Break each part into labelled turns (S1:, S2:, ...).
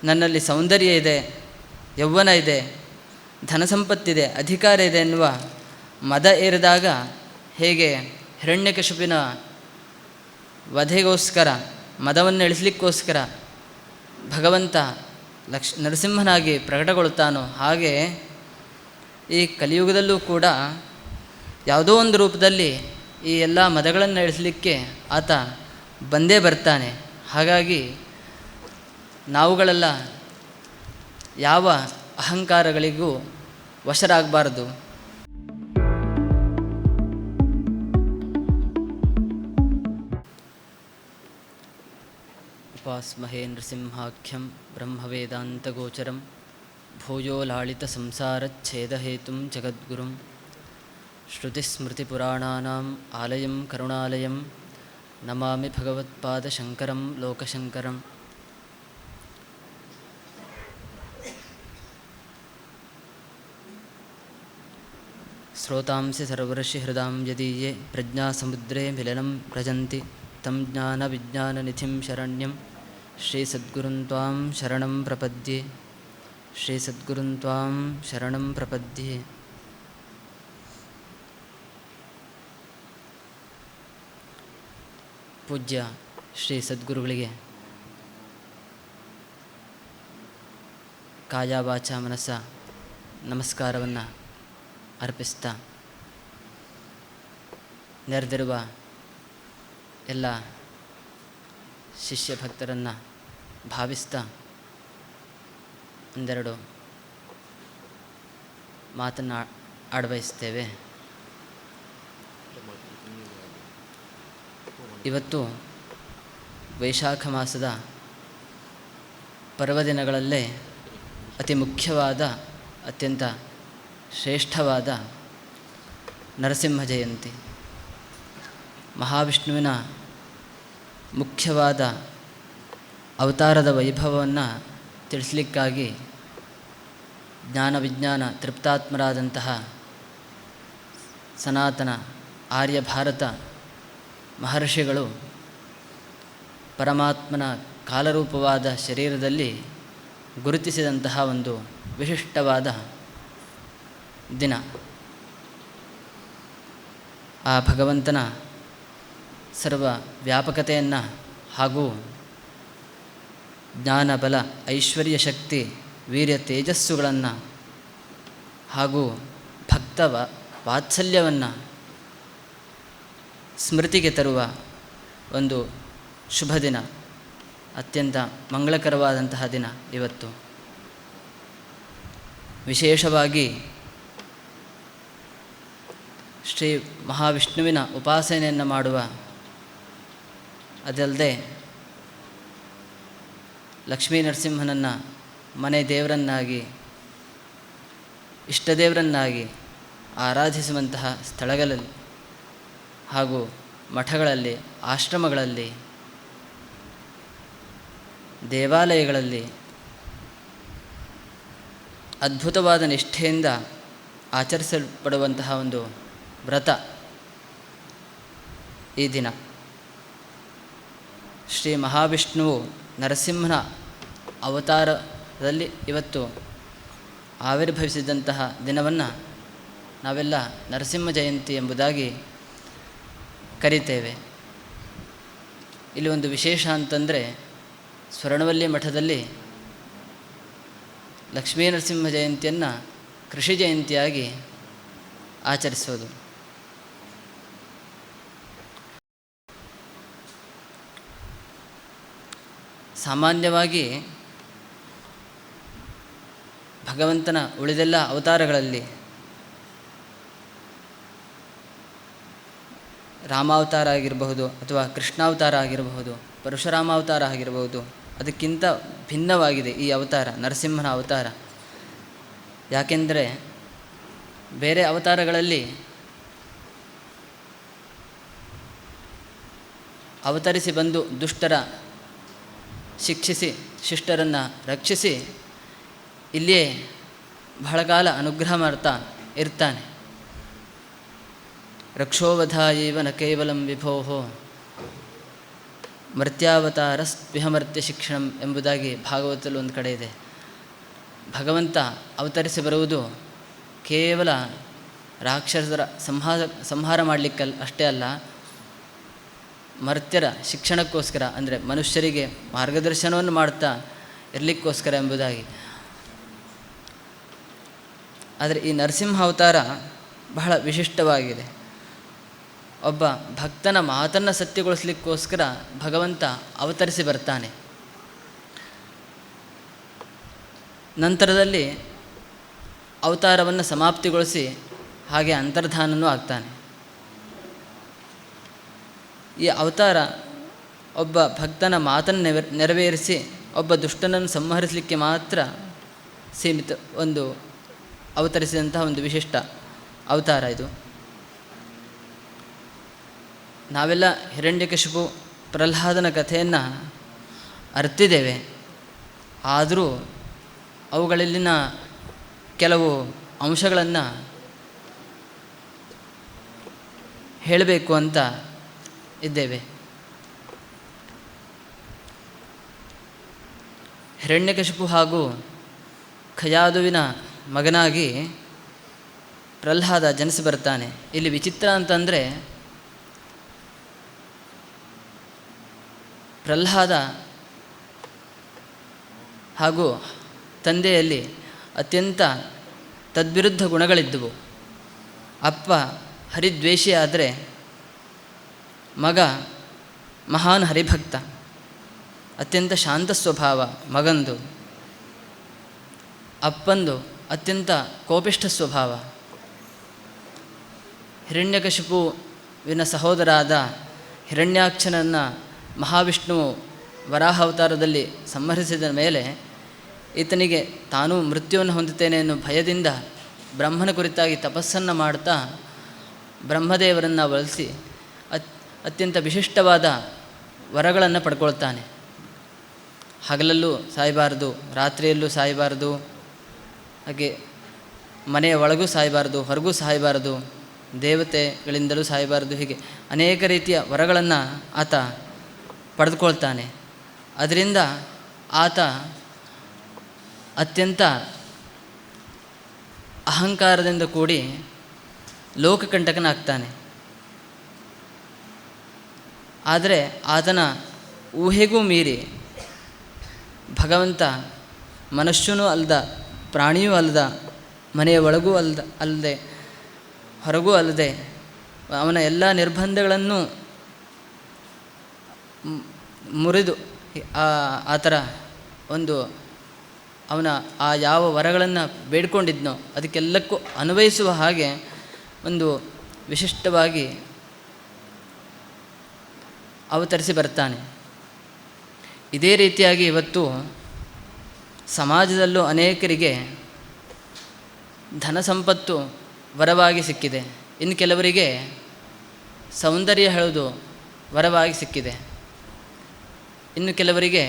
S1: ನನ್ನಲ್ಲಿ ಸೌಂದರ್ಯ ಇದೆ, ಯೌವನ ಇದೆ, ಧನ ಸಂಪತ್ತಿದೆ, ಅಧಿಕಾರ ಇದೆ ಎನ್ನುವ ಮದ ಏರಿದಾಗ ಹೇಗೆ ಹಿರಣ್ಯಕಶಿಪುವಿನ ವಧೆಗೋಸ್ಕರ, ಮದವನ್ನು ಇಳಿಸಲಿಕ್ಕೋಸ್ಕರ ಭಗವಂತ ನರಸಿಂಹನಾಗಿ ಪ್ರಕಟಗೊಳ್ಳುತ್ತಾನೋ, ಹಾಗೆ ಈ ಕಲಿಯುಗದಲ್ಲೂ ಕೂಡ ಯಾವುದೋ ಒಂದು ರೂಪದಲ್ಲಿ ಈ ಎಲ್ಲ ಮದಗಳನ್ನು ಇಳಿಸಲಿಕ್ಕೆ ಆತ ಬಂದೇ ಬರ್ತಾನೆ. ಹಾಗಾಗಿ ನಾವುಗಳೆಲ್ಲ ಯಾವ ಅಹಂಕಾರಗಳಿಗೂ ವಶರಾಗಬಾರದು. ಉಪಾಸ್ಮಹೇ ನೃಸಿಂಹಾಖ್ಯಂ ಬ್ರಹ್ಮವೇದಾಂತಗೋಚರಂ ಭೂಯೋ ಲಾಳಿತ ಸಂಸಾರಚ್ಛೇದಹೇತುಂ ಜಗದ್ಗುರುಂ ಶ್ರುತಿಸ್ಮೃತಿಪುರಾಣಾನಾಂ ಆಲಯಂ ಕರುಣಾಲಯಂ ನಮಾಮಿ ಭಗವತ್ಪಾದಶಂಕರಂ ಲೋಕಶಂಕರಂ. ಶ್ರೋತಾಂಸಿ ಸರ್ವರ್ಷಿ ಹೃದಾಂ ಯದೀಯೇ ಪ್ರಜ್ಞಾಸಮುದ್ರೇ ಮಿಲನಂ ವ್ರಜಂತಿ ತಂ ಜ್ಞಾನವಿಜ್ಞಾನನಿಧಿಂ ಶರಣ್ಯಂ ಶ್ರೀ ಸದ್ಗುರುಂ ತ್ವಾಂ ಶರಣಂ ಪ್ರಪದ್ಯೆ. ಶ್ರೀ ಸದ್ಗುರುಂ ತ್ವಾಂ ಶರಣಂ ಪ್ರಪದ್ಯೆ. ಪೂಜ್ಯ ಶ್ರೀ ಸದ್ಗುರುಗಳಿಗೆ ಕಾಯ ವಾಚ ಮನಸ್ಸ ನಮಸ್ಕಾರವನ್ನು ಅರ್ಪಿಸ್ತಾ, ನೆರೆದಿರುವ ಎಲ್ಲ ಶಿಷ್ಯ ಭಕ್ತರನ್ನು ಭಾವಿಸ್ತಾ ಒಂದೆರಡು ಮಾತನ್ನು ಆಡಬಯಸ್ತೇವೆ. ಇವತ್ತು ವೈಶಾಖ ಮಾಸದ ಪರ್ವದಿನಗಳಲ್ಲೇ ಅತಿ ಮುಖ್ಯವಾದ, ಅತ್ಯಂತ ಶ್ರೇಷ್ಠವಾದ ನರಸಿಂಹ ಜಯಂತಿ. ಮಹಾವಿಷ್ಣುವಿನ ಮುಖ್ಯವಾದ ಅವತಾರದ ವೈಭವವನ್ನು ತಿಳಿಸಲಿಕ್ಕಾಗಿ ಜ್ಞಾನ ವಿಜ್ಞಾನ ತೃಪ್ತಾತ್ಮರಾದಂತಹ ಸನಾತನ ಆರ್ಯ ಭಾರತ ಮಹರ್ಷಿಗಳು ಪರಮಾತ್ಮನ ಕಾಲರೂಪವಾದ ಶರೀರದಲ್ಲಿ ಗುರುತಿಸಿದಂತಹ ಒಂದು ವಿಶಿಷ್ಟವಾದ ದಿನ. ಆ ಭಗವಂತನ ಸರ್ವ ವ್ಯಾಪಕತೆಯನ್ನು ಹಾಗೂ ಜ್ಞಾನ ಬಲ ಐಶ್ವರ್ಯ ಶಕ್ತಿ ವೀರ್ಯ ತೇಜಸ್ಸುಗಳನ್ನು ಹಾಗೂ ಭಕ್ತ ವಾತ್ಸಲ್ಯವನ್ನು ಸ್ಮೃತಿಗೆ ತರುವ ಒಂದು ಶುಭ ದಿನ, ಅತ್ಯಂತ ಮಂಗಳಕರವಾದಂತಹ ದಿನ ಇವತ್ತು. ವಿಶೇಷವಾಗಿ ಶ್ರೀ ಮಹಾವಿಷ್ಣುವಿನ ಉಪಾಸನೆಯನ್ನು ಮಾಡುವ, ಅದಲ್ಲದೆ ಲಕ್ಷ್ಮೀ ನರಸಿಂಹನನ್ನು ಮನೆ ದೇವರನ್ನಾಗಿ, ಇಷ್ಟದೇವರನ್ನಾಗಿ ಆರಾಧಿಸುವಂತಹ ಸ್ಥಳಗಳಲ್ಲಿ ಹಾಗೂ ಮಠಗಳಲ್ಲಿ, ಆಶ್ರಮಗಳಲ್ಲಿ, ದೇವಾಲಯಗಳಲ್ಲಿ ಅದ್ಭುತವಾದ ನಿಷ್ಠೆಯಿಂದ ಆಚರಿಸಲ್ಪಡುವಂತಹ ಒಂದು ವ್ರತ ಈ ದಿನ. ಶ್ರೀ ಮಹಾವಿಷ್ಣುವು ನರಸಿಂಹನ ಅವತಾರದಲ್ಲಿ ಇವತ್ತು ಆವಿರ್ಭವಿಸಿದಂತಹ ದಿನವನ್ನು ನಾವೆಲ್ಲ ನರಸಿಂಹ ಜಯಂತಿ ಎಂಬುದಾಗಿ ಕರೀತೇವೆ. ಇಲ್ಲಿ ಒಂದು ವಿಶೇಷ ಅಂತಂದರೆ, ಸ್ವರ್ಣವಲ್ಲಿ ಮಠದಲ್ಲಿ ಲಕ್ಷ್ಮೀ ನರಸಿಂಹ ಜಯಂತಿಯನ್ನು ಕೃಷಿ ಜಯಂತಿಯಾಗಿ ಆಚರಿಸೋದು. ಸಾಮಾನ್ಯವಾಗಿ ಭಗವಂತನ ಉಳಿದೆಲ್ಲ ಅವತಾರಗಳಲ್ಲಿ ರಾಮಾವತಾರ ಆಗಿರಬಹುದು, ಅಥವಾ ಕೃಷ್ಣಾವತಾರ ಆಗಿರಬಹುದು, ಪರಶುರಾಮಾವತಾರ ಆಗಿರಬಹುದು, ಅದಕ್ಕಿಂತ ಭಿನ್ನವಾಗಿದೆ ಈ ಅವತಾರ, ನರಸಿಂಹನ ಅವತಾರ. ಯಾಕೆಂದರೆ ಬೇರೆ ಅವತಾರಗಳಲ್ಲಿ ಅವತರಿಸಿ ಬಂದು ದುಷ್ಟರ ಶಿಕ್ಷಿಸಿ ಶಿಷ್ಟರನ್ನು ರಕ್ಷಿಸಿ ಇಲ್ಲಿಯೇ ಬಹಳ ಕಾಲ ಅನುಗ್ರಹ ಮಾಡ್ತಾ ಇರ್ತಾನೆ. ರಕ್ಷೋವಧಾಯೈವ ನ ಕೇವಲಂ ವಿಭೋ ಮರ್ತ್ಯಾವತಾರ ಸ್ವಿಹಮರ್ತ್ಯ ಶಿಕ್ಷಣಂ ಎಂಬುದಾಗಿ ಭಾಗವತದಲ್ಲಿ ಒಂದು ಕಡೆ ಇದೆ. ಭಗವಂತ ಅವತರಿಸಿ ಬರುವುದು ಕೇವಲ ರಾಕ್ಷಸರ ಸಂಹಾರ ಮಾಡಲಿಕ್ಕೆ ಅಷ್ಟೇ ಅಲ್ಲ, ಮರ್ತ್ಯರ ಶಿಕ್ಷಣಕ್ಕೋಸ್ಕರ, ಅಂದರೆ ಮನುಷ್ಯರಿಗೆ ಮಾರ್ಗದರ್ಶನವನ್ನು ಮಾಡ್ತಾ ಇರಲಿಕ್ಕೋಸ್ಕರ ಎಂಬುದಾಗಿ. ಆದರೆ ಈ ನರಸಿಂಹ ಅವತಾರ ಬಹಳ ವಿಶಿಷ್ಟವಾಗಿದೆ. ಒಬ್ಬ ಭಕ್ತನ ಮಾತನ್ನು ಸತ್ಯಗೊಳಿಸಲಿಕ್ಕೋಸ್ಕರ ಭಗವಂತ ಅವತರಿಸಿ ಬರ್ತಾನೆ. ನಂತರದಲ್ಲಿ ಅವತಾರವನ್ನು ಸಮಾಪ್ತಿಗೊಳಿಸಿ ಹಾಗೆ ಅಂತರ್ಧಾನನೂ ಆಗ್ತಾನೆ. ಈ ಅವತಾರ ಒಬ್ಬ ಭಕ್ತನ ಮಾತನ್ನು ನೆರವೇರಿಸಿ ಒಬ್ಬ ದುಷ್ಟನನ್ನು ಸಂಹರಿಸಲಿಕ್ಕೆ ಮಾತ್ರ ಸೀಮಿತ ಒಂದು ಅವತರಿಸಿದಂತಹ ಒಂದು ವಿಶಿಷ್ಟ ಅವತಾರ ಇದು. ನಾವೆಲ್ಲ ಹಿರಣ್ಯಕಶಿಪು ಪ್ರಹ್ಲಾದನ ಕಥೆಯನ್ನು ಅರ್ತಿದ್ದೇವೆ. ಆದರೂ ಅವುಗಳಲ್ಲಿನ ಕೆಲವು ಅಂಶಗಳನ್ನು ಹೇಳಬೇಕು ಅಂತ ಇದ್ದೇವೆ. ಹಿರಣ್ಯಕಶಿಪು ಹಾಗೂ ಖಯಾದುವಿನ ಮಗನಾಗಿ ಪ್ರಹ್ಲಾದ ಜನಿಸಿ ಬರ್ತಾನೆ. ಇಲ್ಲಿ ವಿಚಿತ್ರ ಅಂತಂದರೆ, ಪ್ರಹ್ಲಾದ ಹಾಗೂ ತಂದೆಯಲ್ಲಿ ಅತ್ಯಂತ ತದ್ವಿರುದ್ಧ ಗುಣಗಳಿದ್ದವು. ಅಪ್ಪ ಹರಿದ್ವೇಷಿ ಆದರೆ ಮಗ ಮಹಾನ್ ಹರಿಭಕ್ತ, ಅತ್ಯಂತ ಶಾಂತ ಸ್ವಭಾವ ಮಗಂದು. ಅಪ್ಪಂದು ಅತ್ಯಂತ ಕೋಪಿಷ್ಠ ಸ್ವಭಾವ. ಹಿರಣ್ಯಕಶಿಪುವಿನ ಸಹೋದರಾದ ಹಿರಣ್ಯಾಕ್ಷನನ್ನು ಮಹಾವಿಷ್ಣುವು ವರಾಹ ಅವತಾರದಲ್ಲಿ ಸಂಹರಿಸಿದ ಮೇಲೆ ಈತನಿಗೆ ತಾನೂ ಮೃತ್ಯುವನ್ನು ಹೊಂದುತ್ತೇನೆ ಎನ್ನುವ ಭಯದಿಂದ ಬ್ರಹ್ಮನ ಕುರಿತಾಗಿ ತಪಸ್ಸನ್ನು ಮಾಡ್ತಾ ಬ್ರಹ್ಮದೇವರನ್ನು ಬಳಸಿ ಅತ್ಯಂತ ವಿಶಿಷ್ಟವಾದ ವರಗಳನ್ನು ಪಡ್ಕೊಳ್ತಾನೆ. ಹಗಲಲ್ಲೂ ಸಾಯಬಾರದು, ರಾತ್ರಿಯಲ್ಲೂ ಸಾಯಬಾರದು, ಹಾಗೆ ಮನೆಯ ಒಳಗೂ ಸಾಯಬಾರದು, ಹೊರಗೂ ಸಾಯಬಾರದು, ದೇವತೆಗಳಿಂದಲೂ ಸಾಯಬಾರದು, ಹೀಗೆ ಅನೇಕ ರೀತಿಯ ವರಗಳನ್ನು ಆತ ಪಡೆದುಕೊಳ್ತಾನೆ. ಅದರಿಂದ ಆತ ಅತ್ಯಂತ ಅಹಂಕಾರದಿಂದ ಕೂಡಿ ಲೋಕಕಂಟಕನಾಗ್ತಾನೆ. ಆದರೆ ಆತನ ಊಹೆಗೂ ಮೀರಿ ಭಗವಂತ ಮನುಷ್ಯನೂ ಅಲ್ಲದ, ಪ್ರಾಣಿಯೂ ಅಲ್ಲದ, ಮನೆಯ ಒಳಗೂ ಅಲ್ಲದೆ ಹೊರಗೂ ಅಲ್ಲದೆ ಅವನ ಎಲ್ಲ ನಿರ್ಬಂಧಗಳನ್ನು ಮುರಿದು ಆ ಥರ ಒಂದು ಅವನ ಆ ಯಾವ ವರಗಳನ್ನು ಬೇಡ್ಕೊಂಡಿದ್ನೋ ಅದಕ್ಕೆಲ್ಲಕ್ಕೂ ಅನ್ವಯಿಸುವ ಹಾಗೆ ಒಂದು ವಿಶಿಷ್ಟವಾಗಿ ಅವತರಿಸಿ ಬರ್ತಾನೆ. ಇದೇ ರೀತಿಯಾಗಿ ಇವತ್ತು ಸಮಾಜದಲ್ಲೂ ಅನೇಕರಿಗೆ ಧನ ಸಂಪತ್ತು ವರವಾಗಿ ಸಿಕ್ಕಿದೆ. ಇನ್ನು ಕೆಲವರಿಗೆ ಸೌಂದರ್ಯ ಹೇಳೋದು ವರವಾಗಿ ಸಿಕ್ಕಿದೆ. ಇನ್ನು ಕೆಲವರಿಗೆ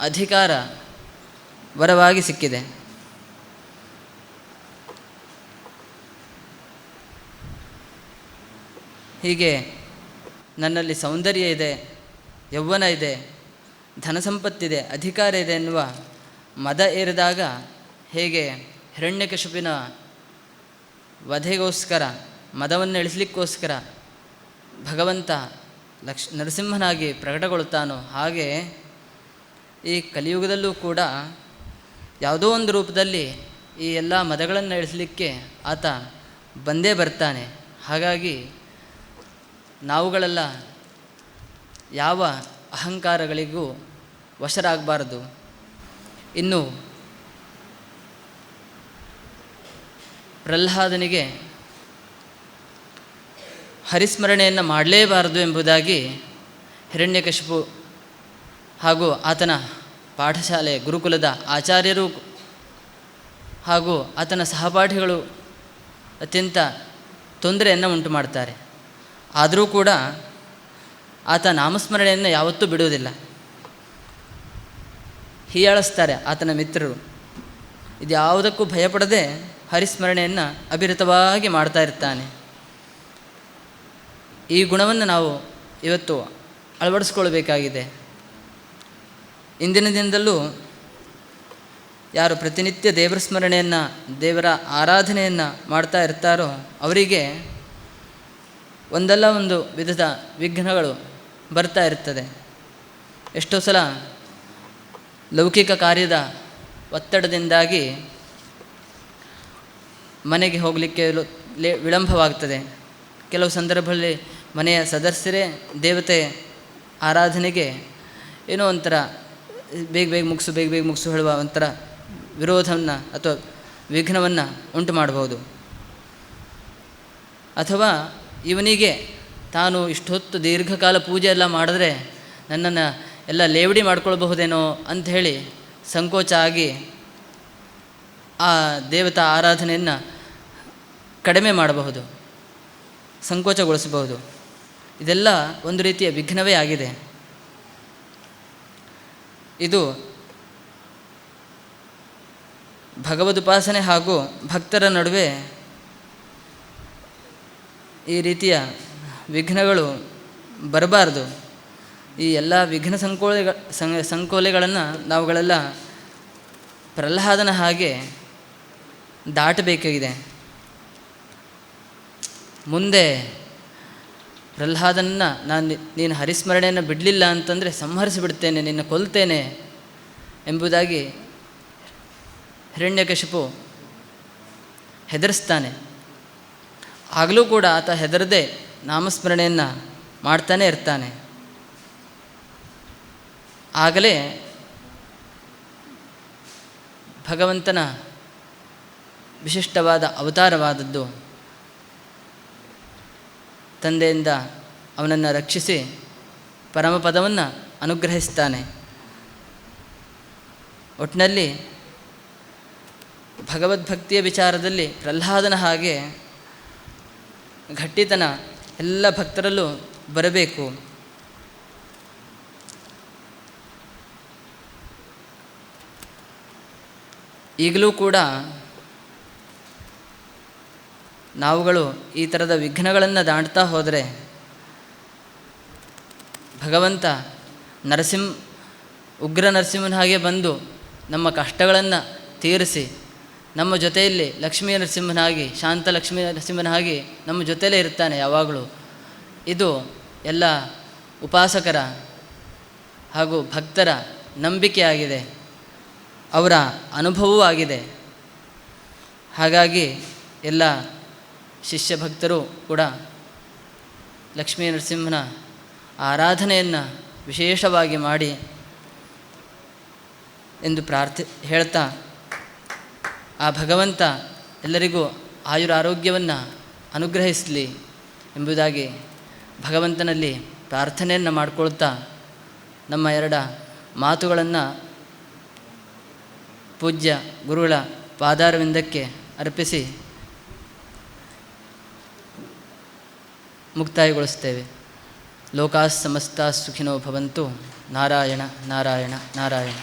S1: ಅಧಿಕಾರ ವರವಾಗಿ ಸಿಕ್ಕಿದೆ. ಹೀಗೆ ನನ್ನಲ್ಲಿ ಸೌಂದರ್ಯ ಇದೆ, ಯೌವನ ಇದೆ, ಧನ ಸಂಪತ್ತಿದೆ, ಅಧಿಕಾರ ಇದೆ ಎನ್ನುವ ಮದ ಏರಿದಾಗ ಹೇಗೆ ಹಿರಣ್ಯಕಶಿಪಿನ ವಧೆಗೋಸ್ಕರ, ಮದವನ್ನು ಇಳಿಸಲಿಕ್ಕೋಸ್ಕರ ಭಗವಂತ ನರಸಿಂಹನಾಗಿ ಪ್ರಕಟಗೊಳ್ಳುತ್ತಾನೋ, ಹಾಗೆ ಈ ಕಲಿಯುಗದಲ್ಲೂ ಕೂಡ ಯಾವುದೋ ಒಂದು ರೂಪದಲ್ಲಿ ಈ ಎಲ್ಲ ಮದಗಳನ್ನು ಇಳಿಸಲಿಕ್ಕೆ ಆತ ಬಂದೇ ಬರ್ತಾನೆ. ಹಾಗಾಗಿ ನಾವುಗಳೆಲ್ಲ ಯಾವ ಅಹಂಕಾರಗಳಿಗೂ ವಶರಾಗಬಾರದು. ಇನ್ನು ಪ್ರಹ್ಲಾದನಿಗೆ ಹರಿಸ್ಮರಣೆಯನ್ನು ಮಾಡಲೇಬಾರದು ಎಂಬುದಾಗಿ ಹಿರಣ್ಯಕಶಿಪು ಹಾಗೂ ಆತನ ಪಾಠಶಾಲೆ ಗುರುಕುಲದ ಆಚಾರ್ಯರು ಹಾಗೂ ಆತನ ಸಹಪಾಠಿಗಳು ಅತ್ಯಂತ ತೊಂದರೆಯನ್ನು ಉಂಟು ಮಾಡ್ತಾರೆ. ಆದರೂ ಕೂಡ ಆತ ನಾಮಸ್ಮರಣೆಯನ್ನು ಯಾವತ್ತೂ ಬಿಡುವುದಿಲ್ಲ. ಹೀಯಾಳಿಸ್ತಾರೆ ಆತನ ಮಿತ್ರರು. ಇದ್ಯಾವುದಕ್ಕೂ ಭಯಪಡದೆ ಹರಿಸ್ಮರಣೆಯನ್ನು ಅವಿರತವಾಗಿ ಮಾಡ್ತಾ ಇರ್ತಾನೆ. ಈ ಗುಣವನ್ನು ನಾವು ಇವತ್ತು ಅಳವಡಿಸ್ಕೊಳ್ಬೇಕಾಗಿದೆ. ಇಂದಿನ ದಿನದಲ್ಲೂ ಯಾರು ಪ್ರತಿನಿತ್ಯ ದೇವರ ಸ್ಮರಣೆಯನ್ನು, ದೇವರ ಆರಾಧನೆಯನ್ನು ಮಾಡ್ತಾ ಇರ್ತಾರೋ ಅವರಿಗೆ ಒಂದಲ್ಲ ಒಂದು ವಿಧದ ವಿಘ್ನಗಳು ಬರ್ತಾ ಇರ್ತದೆ. ಎಷ್ಟೋ ಸಲ ಲೌಕಿಕ ಕಾರ್ಯದ ಒತ್ತಡದಿಂದಾಗಿ ಮನೆಗೆ ಹೋಗಲಿಕ್ಕೆ ವಿಳಂಬವಾಗ್ತದೆ. ಕೆಲವು ಸಂದರ್ಭದಲ್ಲಿ ಮನೆಯ ಸದಸ್ಯರೇ ದೇವತೆ ಆರಾಧನೆಗೆ ಏನೋ ಒಂಥರ ಬೇಗ ಬೇಗ ಮುಗಿಸು ಹೇಳುವ ಒಂಥರ ವಿರೋಧವನ್ನು ಅಥವಾ ವಿಘ್ನವನ್ನು ಉಂಟು ಮಾಡಬಹುದು. ಅಥವಾ ಇವನಿಗೆ ತಾನು ಇಷ್ಟೊತ್ತು ದೀರ್ಘಕಾಲ ಪೂಜೆ ಎಲ್ಲ ಮಾಡಿದ್ರೆ ನನ್ನನ್ನು ಎಲ್ಲ ಲೇವಡಿ ಮಾಡ್ಕೊಳ್ಬಹುದೇನೋ ಅಂಥೇಳಿ ಸಂಕೋಚ ಆಗಿ ಆ ದೇವತಾ ಆರಾಧನೆಯನ್ನು ಕಡಿಮೆ ಮಾಡಬಹುದು, ಸಂಕೋಚಗೊಳಿಸಬಹುದು. ಇದೆಲ್ಲ ಒಂದು ರೀತಿಯ ವಿಘ್ನವೇ ಆಗಿದೆ. ಇದು ಭಗವದುಪಾಸನೆ ಹಾಗೂ ಭಕ್ತರ ನಡುವೆ ಈ ರೀತಿಯ ವಿಘ್ನಗಳು ಬರಬಾರ್ದು. ಈ ಎಲ್ಲ ವಿಘ್ನ ಸಂಕೋಲೆಗಳನ್ನು ನಾವುಗಳೆಲ್ಲ ಪ್ರಹ್ಲಾದನ ಹಾಗೆ ದಾಟಬೇಕಾಗಿದೆ. ಮುಂದೆ ಪ್ರಹ್ಲಾದನನ್ನು ನೀನು ಹರಿಸ್ಮರಣೆಯನ್ನು ಬಿಡಲಿಲ್ಲ ಅಂತಂದರೆ ಸಂಹರಿಸಿಬಿಡ್ತೇನೆ, ನಿನ್ನ ಕೊಲ್ತೇನೆ ಎಂಬುದಾಗಿ ಹಿರಣ್ಯಕಶಿಪು ಹೆದರಿಸ್ತಾನೆ. ಆಗಲೂ ಕೂಡ ಆತ ಹೆದರದೆ ನಾಮಸ್ಮರಣೆಯನ್ನು ಮಾಡ್ತಾನೆ ಇರ್ತಾನೆ. ಆಗಲೇ ಭಗವಂತನ ವಿಶಿಷ್ಟವಾದ ಅವತಾರವಾದದ್ದು. ತಂದೆಯಿಂದ ಅವನನ್ನು ರಕ್ಷಿಸಿ ಪರಮಪದವನ್ನು ಅನುಗ್ರಹಿಸ್ತಾನೆ. ಒಟ್ಟಿನಲ್ಲಿ ಭಗವದ್ಭಕ್ತಿಯ ವಿಚಾರದಲ್ಲಿ ಪ್ರಹ್ಲಾದನ ಹಾಗೆ ಗಟ್ಟಿತನ ಎಲ್ಲ ಭಕ್ತರಲ್ಲೂ ಬರಬೇಕು. ಈಗಲೂ ಕೂಡ ನಾವುಗಳು ಈ ಥರದ ವಿಘ್ನಗಳನ್ನು ದಾಟ್ತಾ ಹೋದರೆ ಭಗವಂತ ಉಗ್ರ ನರಸಿಂಹನ ಹಾಗೆ ಬಂದು ನಮ್ಮ ಕಷ್ಟಗಳನ್ನು ತೀರಿಸಿ ನಮ್ಮ ಜೊತೆಯಲ್ಲಿ ಲಕ್ಷ್ಮೀ ನರಸಿಂಹನಾಗಿ, ಶಾಂತ ಲಕ್ಷ್ಮೀ ನರಸಿಂಹನಾಗಿ ನಮ್ಮ ಜೊತೆಯಲ್ಲೇ ಇರ್ತಾನೆ ಯಾವಾಗಲೂ. ಇದು ಎಲ್ಲ ಉಪಾಸಕರ ಹಾಗೂ ಭಕ್ತರ ನಂಬಿಕೆಯಾಗಿದೆ, ಅವರ ಅನುಭವವೂ ಆಗಿದೆ. ಹಾಗಾಗಿ ಎಲ್ಲ ಶಿಷ್ಯ ಭಕ್ತರು ಕೂಡ ಲಕ್ಷ್ಮೀ ನರಸಿಂಹನ ಆರಾಧನೆಯನ್ನು ವಿಶೇಷವಾಗಿ ಮಾಡಿ ಎಂದು ಹೇಳ್ತಾ ಆ ಭಗವಂತ ಎಲ್ಲರಿಗೂ ಆಯುರಾರೋಗ್ಯವನ್ನು ಅನುಗ್ರಹಿಸಲಿ ಎಂಬುದಾಗಿ ಭಗವಂತನಲ್ಲಿ ಪ್ರಾರ್ಥನೆಯನ್ನು ಮಾಡಿಕೊಳ್ತಾ ನಮ್ಮ ಎರಡು ಮಾತುಗಳನ್ನು ಪೂಜ್ಯ ಗುರುಗಳ ಪಾದಾರವಿಂದಕ್ಕೆ ಅರ್ಪಿಸಿ ಮುಕ್ತಾಯಗೊಳಿಸ್ತೇವೆ. ಲೋಕಾಃ ಸಮಸ್ತಾಃ ಸುಖಿನೋ ಭವಂತು. ನಾರಾಯಣ ನಾರಾಯಣ ನಾರಾಯಣ.